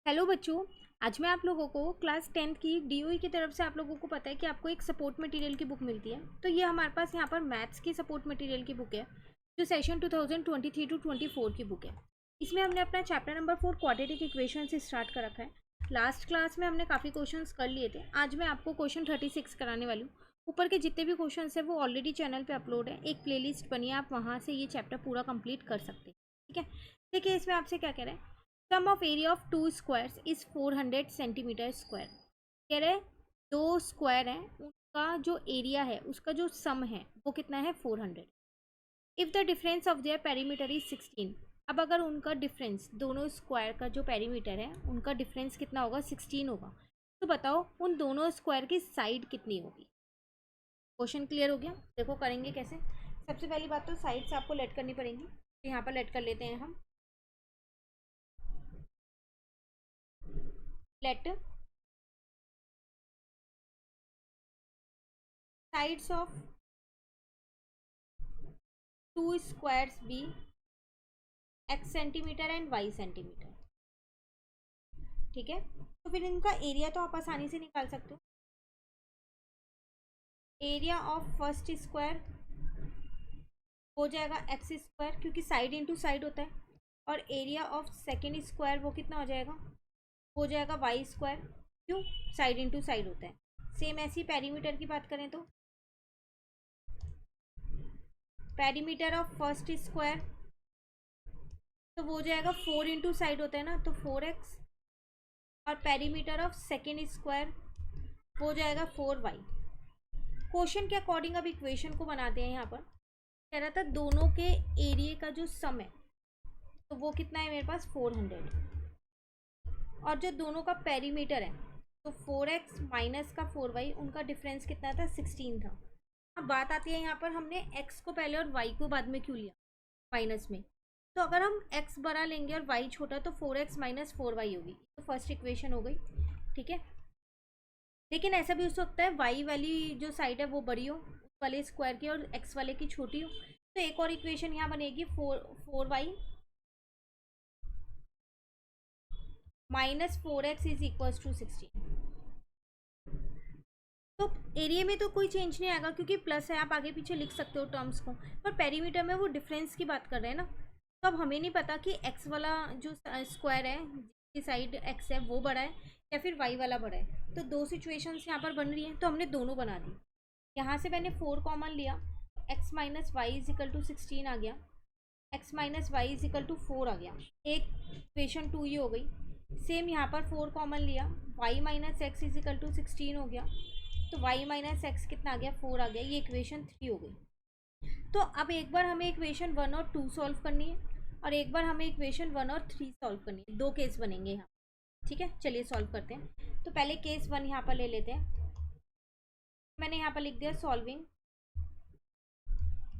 Hello बच्चों। आज मैं आप लोगों को क्लास 10th की डीओई की तरफ से आप लोगों को पता है कि आपको एक सपोर्ट मटेरियल की बुक मिलती है। तो ये हमारे पास यहाँ पर मैथ्स की सपोर्ट मटेरियल की बुक है जो सेशन 2023 टू 24 की बुक है। इसमें हमने अपना चैप्टर नंबर 4 क्वाड्रेटिक इक्वेशन से स्टार्ट कर रखा है। लास्ट क्लास में हमने काफ़ी क्वेश्चंस कर लिए थे। आज मैं आपको क्वेश्चन 36 कराने वाली हूँ। ऊपर के जितने भी क्वेश्चन है वो ऑलरेडी चैनल पर अपलोड है। एक प्ले लिस्ट बनी है, आप वहाँ से ये चैप्टर पूरा कंप्लीट कर सकते हैं। ठीक है, देखिए इसमें आपसे क्या कह रहे हैं। Sum of area of two squares is 400 centimetre square. कह रहे दो स्क्वायर हैं, उनका जो एरिया है उसका जो सम है वो कितना है 400। If the difference of their perimeter is 16। अब अगर उनका डिफरेंस दोनों स्क्वायर का जो पेरीमीटर है उनका डिफरेंस कितना होगा 16 होगा। तो बताओ उन दोनों स्क्वायर की साइड कितनी होगी। क्वेश्चन क्लियर हो गया। देखो करेंगे कैसे। सबसे पहली बात तो साइड्स आपको लेट करनी पड़ेंगी। तो यहाँ पर लेट कर लेते हैं हम। Let sides of two squares be x centimetre and y centimetre. ठीक है, तो फिर इनका एरिया तो आप आसानी से निकाल सकते हो। एरिया ऑफ फर्स्ट स्क्वायर हो जाएगा एक्स स्क्वायर, क्योंकि साइड इंटू साइड होता है। और एरिया ऑफ सेकेंड स्क्वायर वो कितना हो जाएगा, हो जाएगा वाई स्क्वायर। क्यों, साइड इंटू साइड होता है। सेम ऐसी पेरीमीटर की बात करें तो पेरीमीटर ऑफ फर्स्ट स्क्वायर तो वो हो जाएगा 4 इंटू साइड होता है ना, तो 4x। और पेरीमीटर ऑफ सेकेंड स्क्वायर हो जाएगा 4y। क्वेश्चन के अकॉर्डिंग अब इक्वेशन को बनाते हैं। यहाँ पर कह रहा था दोनों के एरिया का जो सम है तो वो कितना है मेरे पास 400। और जो दोनों का पेरीमीटर है तो 4x माइनस का 4y, उनका डिफरेंस कितना था 16 था। अब बात आती है यहाँ पर हमने x को पहले और y को बाद में क्यों लिया माइनस में। तो अगर हम x बड़ा लेंगे और y छोटा तो 4x माइनस 4y होगी। तो फर्स्ट इक्वेशन हो गई। ठीक है, लेकिन ऐसा भी हो सकता है y वाली जो साइड है वो बड़ी हो उस वाले स्क्वायर की और x वाले की छोटी हो। तो एक और इक्वेशन यहाँ बनेगी 4y minus 4x is equal to 16। तो एरिया में तो कोई चेंज नहीं आएगा क्योंकि प्लस है, आप आगे पीछे लिख सकते हो टर्म्स को। पर पेरीमीटर में वो डिफरेंस की बात कर रहे हैं ना। तो अब हमें नहीं पता कि x वाला जो स्क्वायर है जिसकी साइड x है वो बड़ा है या फिर y वाला बड़ा है। तो दो सिचुएशंस यहाँ पर बन रही हैं, तो हमने दोनों बना दी। यहाँ से मैंने 4 कॉमन लिया, x minus y is equal to 16 आ गया, x minus y is equal to 4 आ गया। एक इक्वेशन 2 ये हो गई। सेम यहाँ पर 4 कॉमन लिया, y minus x is equal to 16 हो गया। तो y माइनस एक्स कितना आ गया 4 आ गया। ये इक्वेशन 3 हो गई। तो अब एक बार हमें इक्वेशन 1 और 2 सॉल्व करनी है और एक बार हमें इक्वेशन 1 और 3 सॉल्व करनी है। दो केस बनेंगे यहाँ। ठीक है, चलिए सॉल्व करते हैं। तो पहले केस 1 यहाँ पर ले लेते हैं। मैंने यहाँ पर लिख दिया सॉल्विंग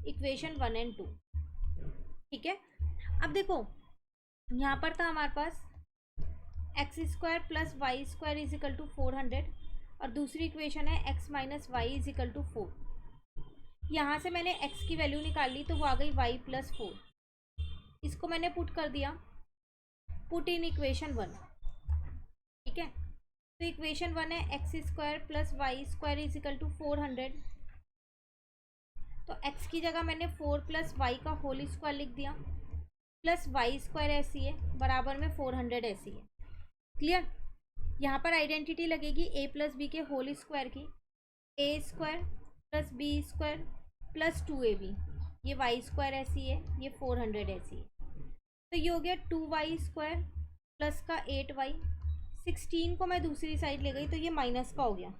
इक्वेशन 1 एंड 2। ठीक है, अब देखो यहाँ पर था हमारे पास x square plus y square is equal to 400 और दूसरी इक्वेशन है x minus y is equal to 4। यहाँ से मैंने x की वैल्यू निकाल ली तो वो आ गई y प्लस 4। इसको मैंने पुट कर दिया, पुट इन इक्वेशन 1। ठीक है, तो इक्वेशन 1 है x square plus y square is equal to 400। तो x की जगह मैंने 4 प्लस वाई का होल स्क्वायर लिख दिया, प्लस वाई स्क्वायर ऐसी है बराबर में 400 ऐसी है। क्लियर। यहाँ पर आइडेंटिटी लगेगी a प्लस बी के होल स्क्वायर की, a square plus b square plus 2ab। ये वाई स्क्वायर ऐसी है, ये 400 ऐसी है। तो ये हो गया 2y स्क्वायर प्लस का 8y। 16 को मैं दूसरी साइड ले गई तो ये माइनस का हो गया।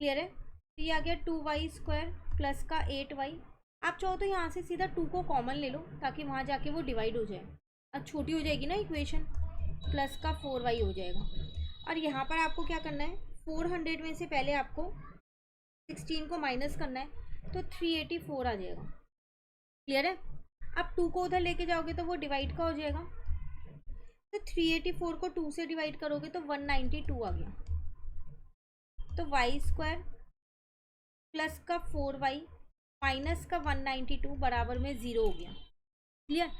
क्लियर है, तो ये आ गया 2y स्क्वायर प्लस का 8y। आप चाहो तो यहाँ से सीधा 2 को कॉमन ले लो ताकि वहाँ जाके वो डिवाइड हो जाए। अब छोटी हो जाएगी ना इक्वेशन, प्लस का 4y हो जाएगा। और यहाँ पर आपको क्या करना है, 400 में से पहले आपको 16 को माइनस करना है तो 384 आ जाएगा। क्लियर है। अब 2 को उधर लेके जाओगे तो वो डिवाइड का हो जाएगा। तो 384 को 2 से डिवाइड करोगे तो 192 आ गया। तो वाई स्क्वायर प्लस का 4y माइनस का 192 बराबर में 0 हो गया। क्लियर।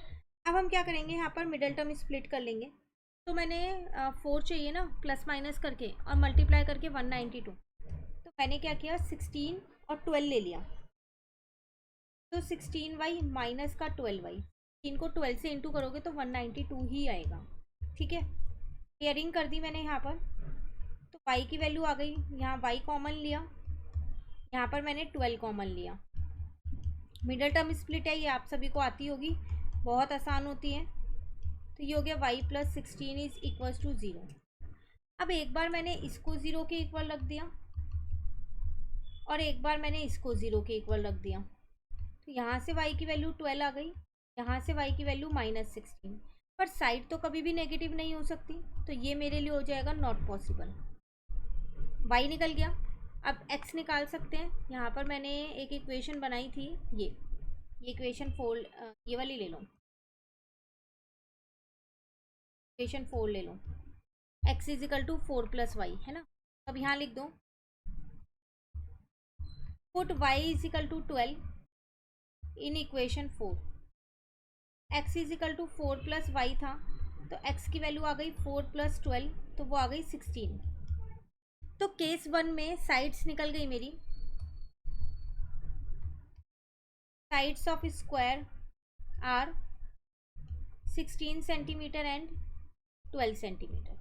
अब हम क्या करेंगे, यहाँ पर मिडल टर्म स्प्लिट कर लेंगे। तो मैंने 4 चाहिए ना, प्लस माइनस करके और मल्टीप्लाई करके 192। तो मैंने क्या किया, 16 और 12 ले लिया। तो 16y माइनस का 12y, इनको 12 से इंटू करोगे तो 192 ही आएगा। ठीक है, क्लियरिंग कर दी मैंने यहाँ पर। तो y की वैल्यू आ गई, यहाँ y कॉमन लिया, यहाँ पर मैंने 12 कॉमन लिया। मिडल टर्म स्प्लिट है, ये आप सभी को आती होगी, बहुत आसान होती है। तो ये हो गया y plus 16 is equal to 0। अब एक बार मैंने इसको 0 के इक्वल रख दिया और एक बार मैंने इसको 0 के इक्वल रख दिया। तो यहाँ से y की वैल्यू 12 आ गई, यहाँ से y की वैल्यू -16। पर साइड तो कभी भी नेगेटिव नहीं हो सकती, तो ये मेरे लिए हो जाएगा नॉट पॉसिबल। y निकल गया। अब x निकाल सकते हैं। यहाँ पर मैंने एक इक्वेशन बनाई थी, ये इक्वेशन 4, ये वाली ले लो, इक्वेशन 4 ले लो। x is equal to 4 plus y है ना। अब यहाँ लिख दो, put y is equal to 12 in equation 4। x is equal to 4 plus y था, तो x की वैल्यू आ गई 4 प्लस 12, तो वो आ गई 16। तो केस 1 में साइड्स निकल गई मेरी। Sides of square are 16 centimetre and 12 centimetre.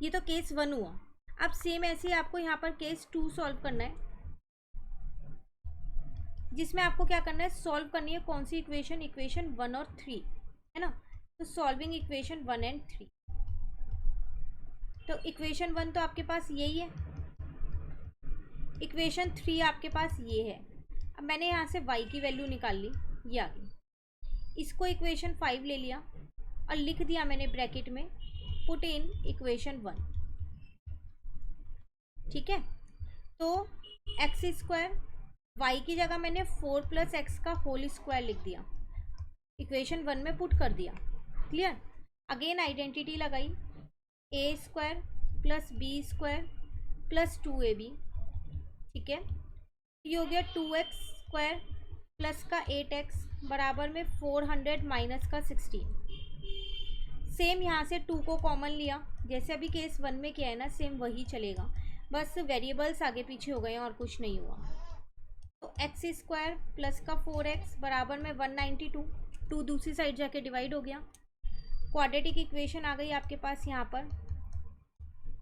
ये तो केस 1 हुआ। अब सेम ऐसे ही आपको यहाँ पर केस 2 सॉल्व करना है, जिसमें आपको क्या करना है, सॉल्व करनी है कौन सी इक्वेशन, इक्वेशन 1 और 3 है ना। तो सॉल्विंग इक्वेशन 1 एंड 3। तो इक्वेशन 1 तो आपके पास यही है, इक्वेशन 3 आपके पास ये है। अब मैंने यहाँ से y की वैल्यू निकाल ली, ये आ गई। इसको इक्वेशन 5 ले लिया और लिख दिया मैंने ब्रैकेट में, पुट इन इक्वेशन 1। ठीक है, तो एक्स स्क्वायर, y की जगह मैंने 4 प्लस एक्स का होल स्क्वायर लिख दिया, इक्वेशन 1 में पुट कर दिया। क्लियर। अगेन आइडेंटिटी लगाई, a square plus b square plus 2ab। ठीक है, ये हो गया 2x स्क्वायर प्लस का 8x बराबर में 400 माइनस का 16। सेम यहाँ से 2 को कॉमन लिया, जैसे अभी केस 1 में किया है ना, सेम वही चलेगा, बस वेरिएबल्स आगे पीछे हो गए हैं और कुछ नहीं हुआ। तो एक्स स्क्वायर प्लस का 4x बराबर में 192, 2 दूसरी साइड जाके डिवाइड हो गया। क्वाड्रेटिक इक्वेशन आ गई आपके पास। यहाँ पर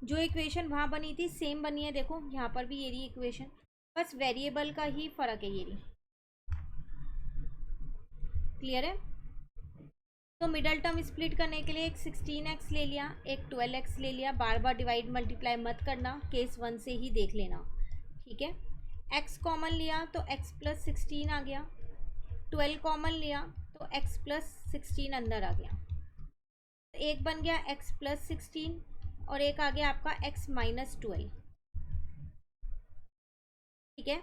जो इक्वेशन वहाँ बनी थी सेम बनी है, देखो यहाँ पर भी ये रही इक्वेशन, बस वेरिएबल का ही फ़र्क है ये रही। क्लियर है। तो मिडल टर्म स्प्लिट करने के लिए एक 16x ले लिया, एक 12x ले लिया, बार बार डिवाइड मल्टीप्लाई मत करना, केस 1 से ही देख लेना। ठीक है, x कॉमन लिया तो x प्लस 16 आ गया, 12 कॉमन लिया तो x प्लस 16 अंदर आ गया। तो एक बन गया x प्लस 16 और एक आ गया आपका x माइनस 12। ठीक है,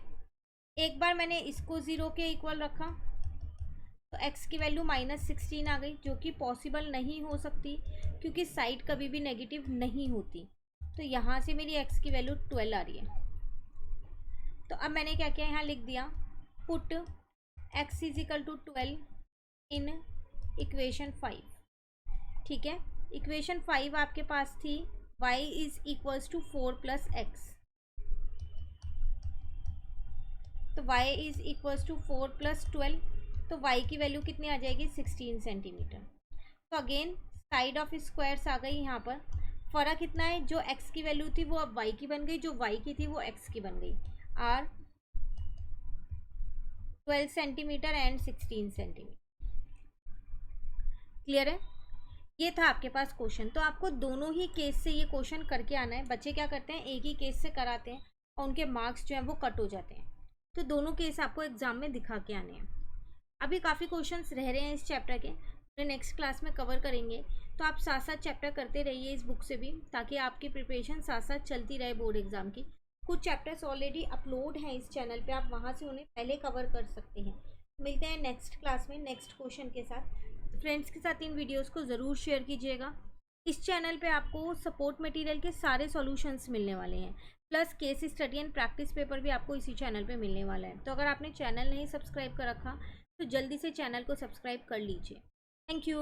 एक बार मैंने इसको 0 के इक्वल रखा तो x की वैल्यू -16 आ गई, जो कि पॉसिबल नहीं हो सकती क्योंकि साइड कभी भी नेगेटिव नहीं होती। तो यहाँ से मेरी x की वैल्यू 12 आ रही है। तो अब मैंने क्या किया, यहाँ लिख दिया, put x is equal to 12 in equation 5। ठीक है, इक्वेशन 5 आपके पास थी y is equals to 4 plus x. तो y is equals to 4 plus 12, तो y की वैल्यू कितनी आ जाएगी, 16 सेंटीमीटर। तो अगेन साइड ऑफ स्क्वायर्स आ गई। यहाँ पर फ़र्क इतना है, जो x की वैल्यू थी वो अब y की बन गई, जो y की थी वो x की बन गई। r 12 centimetre and 16 centimetre. Clear है। ये था आपके पास क्वेश्चन। तो आपको दोनों ही केस से ये क्वेश्चन करके आना है। बच्चे क्या करते हैं, एक ही केस से कराते हैं और उनके मार्क्स जो हैं वो कट हो जाते हैं। तो दोनों केस आपको एग्जाम में दिखा के आने हैं। अभी काफ़ी क्वेश्चंस रह रहे हैं इस चैप्टर के, उन्हें नेक्स्ट क्लास में कवर करेंगे। तो आप साथ साथ चैप्टर करते रहिए इस बुक से भी, ताकि आपकी प्रिपरेशन साथ साथ चलती रहे बोर्ड एग्जाम की। कुछ चैप्टर्स ऑलरेडी अपलोड हैं इस चैनल पे, आप वहाँ से उन्हें पहले कवर कर सकते हैं। मिलते हैं नेक्स्ट क्लास में नेक्स्ट क्वेश्चन के साथ। फ्रेंड्स के साथ इन वीडियोज़ को ज़रूर शेयर कीजिएगा। इस चैनल पे आपको सपोर्ट मटेरियल के सारे सॉल्यूशंस मिलने वाले हैं, plus case study and practice paper भी आपको इसी चैनल पे मिलने वाला है। तो अगर आपने चैनल नहीं सब्सक्राइब कर रखा तो जल्दी से चैनल को सब्सक्राइब कर लीजिए। Thank you.